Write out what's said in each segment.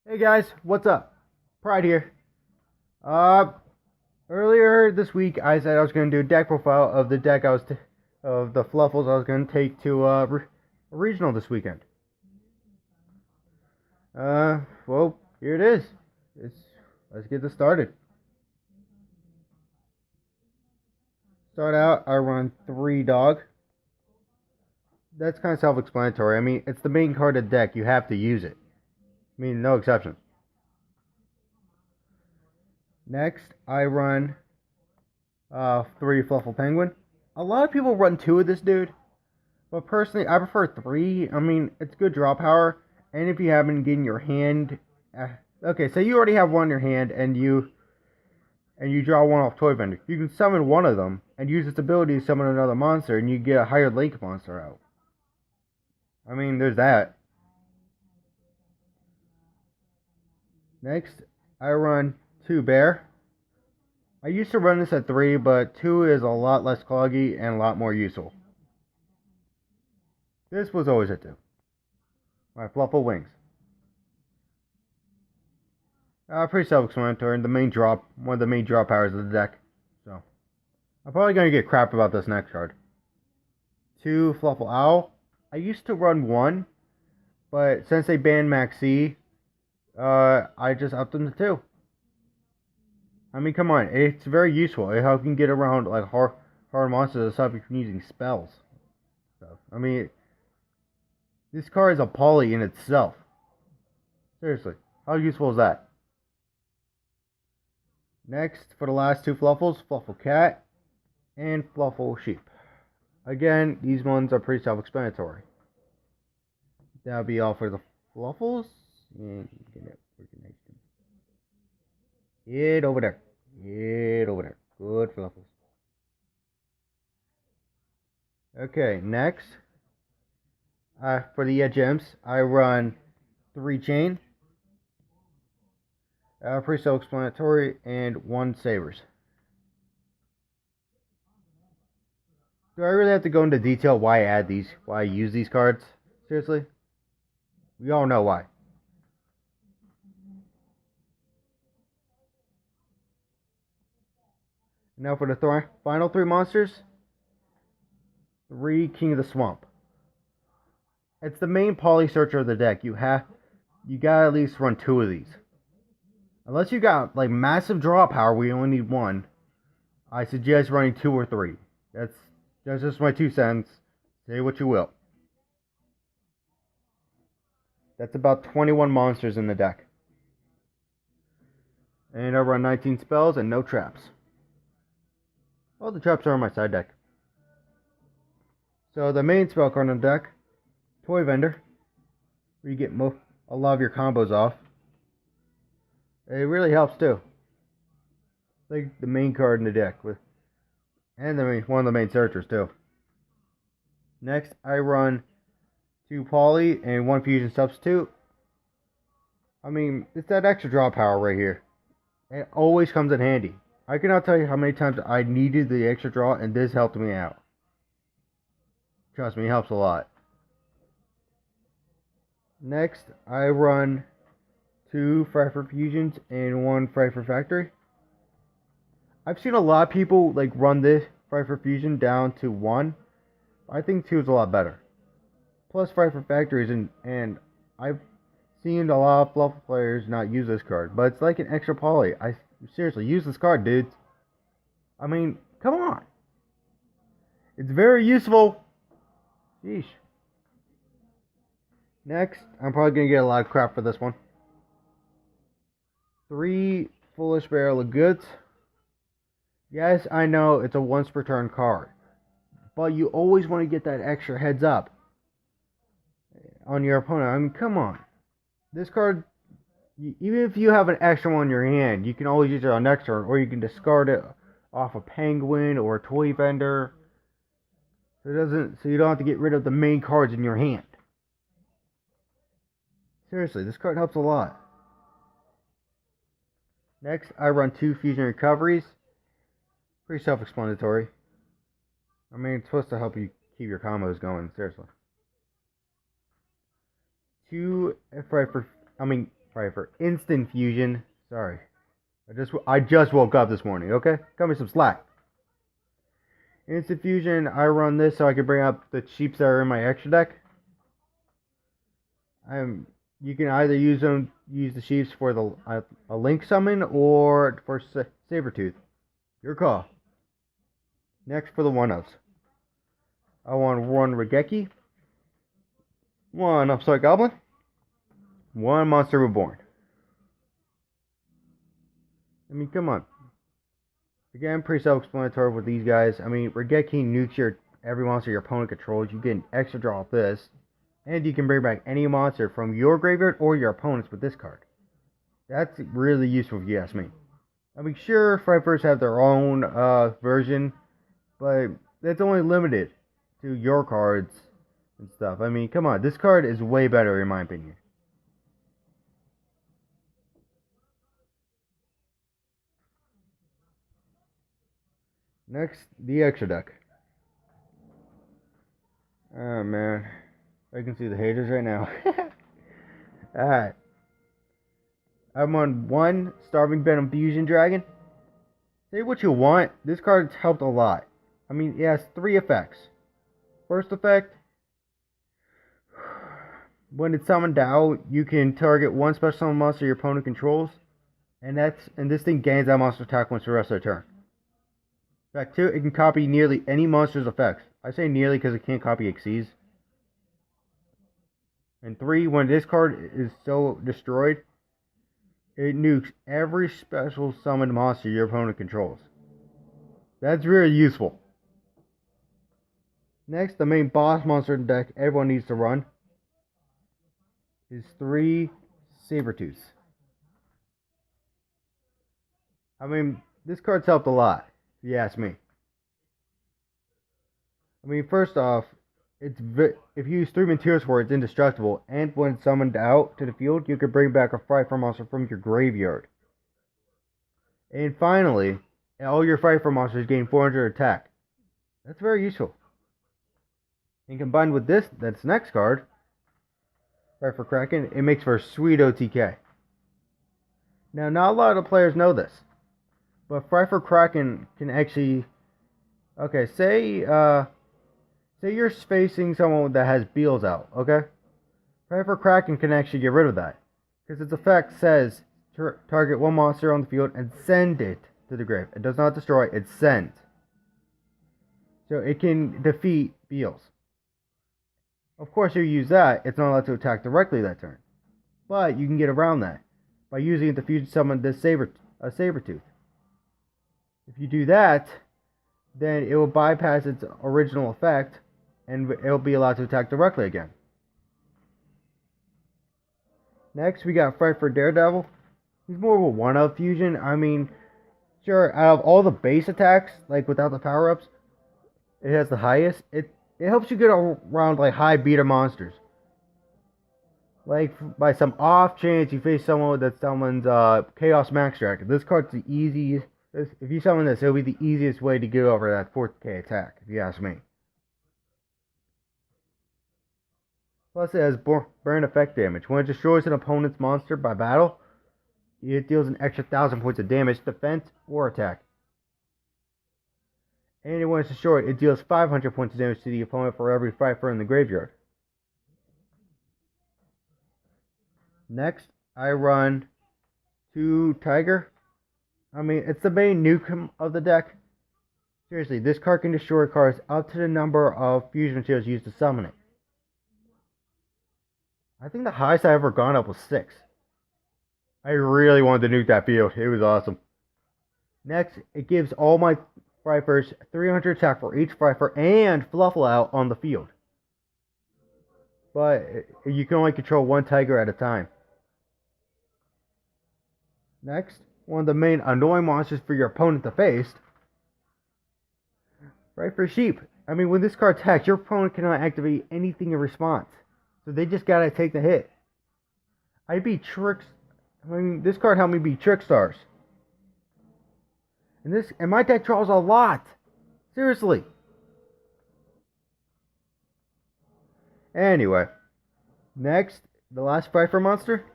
Hey guys, what's up? Pride here. Uh, Earlier this week I said I was going to do a deck profile of the deck of the fluffals I was going to take to a regional this weekend. Well, here it is. It's Let's get this started. Start out, I run 3 dog. That's kind of self-explanatory. I mean, it's the main card of the deck. You have to use it. I mean, no exceptions. Next, I run 3 fluffal penguin. A lot of people run 2 of this dude. But personally, I prefer 3. I mean, it's good draw power, and if you happen to get in your hand, okay, say you already have one in your hand, and you draw one off Toy Vendor, you can summon one of them and use its ability to summon another monster, and you get a higher link monster out. I mean, there's that. Next, I run 2 bear. I used to run this at 3, but 2 is a lot less cloggy and a lot more useful. This was always a 2. My fluffal wings. Pretty self-explanatory. One of the main draw powers of the deck. So, I'm probably gonna get crap about this next card. 2 Fluffal Owl. I used to run 1, but since they banned Maxi, I just upped them to 2. I mean, come on, it's very useful. It helps you get around like hard monsters and stuff if you're using spells. So, I mean, this card is a poly in itself. Seriously, how useful is that? Next, for the last 2 Fluffals, Fluffal Cat and Fluffal Sheep. Again, these ones are pretty self-explanatory. That'll be all for the Fluffals. And get over there. Get over there. Good Fluffals. Okay, next, for the gems, I run 3 chain. Pretty self-explanatory, and 1 sabers. Do I really have to go into detail why I add these, why I use these cards? Seriously? We all know why. Now for the final 3 monsters. 3 King of the Swamp. It's the main poly searcher of the deck. You gotta at least run 2 of these. Unless you got like massive draw power, we only need 1. I suggest running 2 or 3. That's just my 2 cents. Say what you will. That's about 21 monsters in the deck. And I run 19 spells and no traps. All the traps are on my side deck. So the main spell card on the deck, Toy Vendor, where you get a lot of your combos off. It really helps too. It's like the main card in the deck and one of the main searchers too. Next, I run 2 poly and 1 fusion substitute. I mean, it's that extra draw power right here. It always comes in handy. I cannot tell you how many times I needed the extra draw, and this helped me out. Trust me, it helps a lot. Next, I run 2 Pfeiffer Fusions and 1 Pfeiffer Factory. I've seen a lot of people like run this Pfeiffer Fusion down to 1. I think 2 is a lot better. Plus Pfeiffer Factories, and I've seen a lot of fluff players not use this card, but it's like an extra poly. I seriously use this card, dudes. I mean, come on. It's very useful. Sheesh. Next, I'm probably gonna get a lot of crap for this one. 3 Foolish Barrel of Goods. Yes, I know it's a once per turn card, but you always want to get that extra heads up on your opponent. I mean, come on. This card, even if you have an extra one in your hand, you can always use it on next turn, or you can discard it off a penguin or a toy vendor. So you don't have to get rid of the main cards in your hand. Seriously, this card helps a lot. Next, I run 2 fusion recoveries. Pretty self-explanatory. I mean, it's supposed to help you keep your combos going, seriously. 2 Pfeiffer Instant Fusion. Sorry. I just woke up this morning, okay? Cut me some slack. Instant Fusion, I run this so I can bring up the sheeps that are in my extra deck. You can either use the sheeps for a link summon or for Sabertooth. Your call. Next for the 1-ups. I want 1 Regeki, 1 Upstart Goblin, 1 Monster Reborn. I mean, come on. Again, pretty self-explanatory with these guys. I mean, Regeki nukes every monster your opponent controls. You get an extra draw off this. And you can bring back any monster from your graveyard or your opponent's with this card. That's really useful if you ask me. I mean, sure, Pfeiffers have their own version, but that's only limited to your cards and stuff. I mean, come on, this card is way better in my opinion. Next, the extra deck. Oh man, I can see the haters right now. Alright. I'm on 1 Starving Venom Fusion Dragon. Say what you want, this card's helped a lot. I mean, it has 3 effects. First effect, when it's summoned out, you can target 1 special summon monster your opponent controls, and this thing gains that monster attack once the rest of their turn. Effect 2, it can copy nearly any monster's effects. I say nearly because it can't copy Xyz. And 3, when this card is so destroyed, it nukes every special summoned monster your opponent controls. That's really useful. Next, the main boss monster deck everyone needs to run is 3 Sabertooths. I mean, this card's helped a lot, if you ask me. I mean, first off, if you use 3 materials for it, it's indestructible, and when summoned out to the field, you can bring back a Pfeiffer monster from your graveyard. And finally, all your Pfeiffer monsters gain 400 attack. That's very useful. And combined with this next card, Pfeiffer Kraken, it makes for a sweet OTK. Now, not a lot of players know this, but Pfeiffer Kraken can actually... Okay, say you're facing someone that has Beals out, okay? Pfeiffer Kraken can actually get rid of that, because its effect says target 1 monster on the field and send it to the grave. It does not destroy, it sends. So it can defeat Beals. Of course, if you use that, it's not allowed to attack directly that turn. But you can get around that by using it to fusion summon this Sabertooth. If you do that, then it will bypass its original effect, and it will be allowed to attack directly again. Next, we got Pfeiffer Daredevil. He's more of a one-up fusion. I mean, sure, out of all the base attacks, like without the power-ups, it has the highest. It helps you get around like high beta monsters. Like by some off chance you face someone that summons Chaos Max Dragon. This card's the easiest. If you summon this, it'll be the easiest way to get over that 4K attack, if you ask me. Plus, it has burn effect damage. When it destroys an opponent's monster by battle, it deals an extra 1,000 points of damage, defense, or attack. And when it's destroyed, it deals 500 points of damage to the opponent for every Pfeiffer in the graveyard. Next, I run 2 Tiger. I mean, it's the main nuke of the deck. Seriously, this card can destroy cards up to the number of fusion materials used to summon it. I think the highest I ever gone up was 6. I really wanted to nuke that field. It was awesome. Next, it gives all my Pfeiffers 300 attack for each Pfeiffer and fluffal out on the field. But you can only control 1 Tiger at a time. Next, one of the main annoying monsters for your opponent to face, Pfeiffer Sheep. I mean, when this card attacks, your opponent cannot activate anything in response. So they just gotta take the hit. This card helped me beat Trickstars. And my deck draws a lot. Seriously. Anyway, next, the last Pfeiffer monster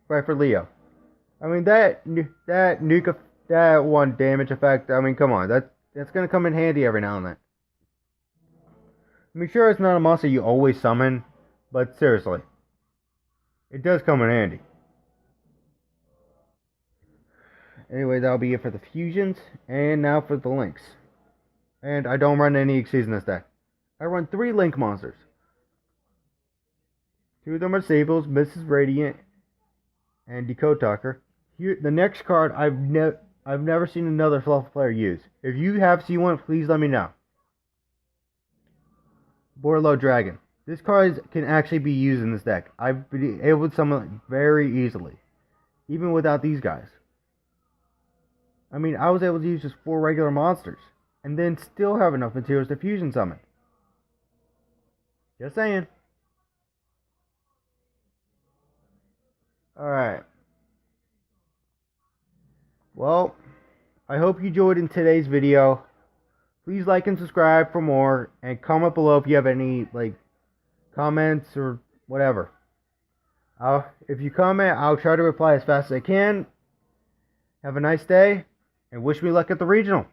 right for Leo. I mean that nuke that one damage effect. I mean, come on, that's gonna come in handy every now and then. I mean, sure, it's not a monster you always summon, but seriously, it does come in handy. Anyway, that'll be it for the fusions, and now for the links. And I don't run any Xyz in this deck. I run 3 link monsters. 2 of them are Sables, Mrs. Radiant, and Decode Talker. Here, the next card I've never seen another fluffal player use. If you have seen one, please let me know. Borderload Dragon. This card can actually be used in this deck. I've been able to summon it very easily, even without these guys. I mean, I was able to use just 4 regular monsters, and then still have enough materials to fusion summon. Just saying. Alright. Well, I hope you enjoyed in today's video. Please like and subscribe for more, and comment below if you have any comments or whatever. If you comment, I'll try to reply as fast as I can. Have a nice day, and wish me luck at the regional.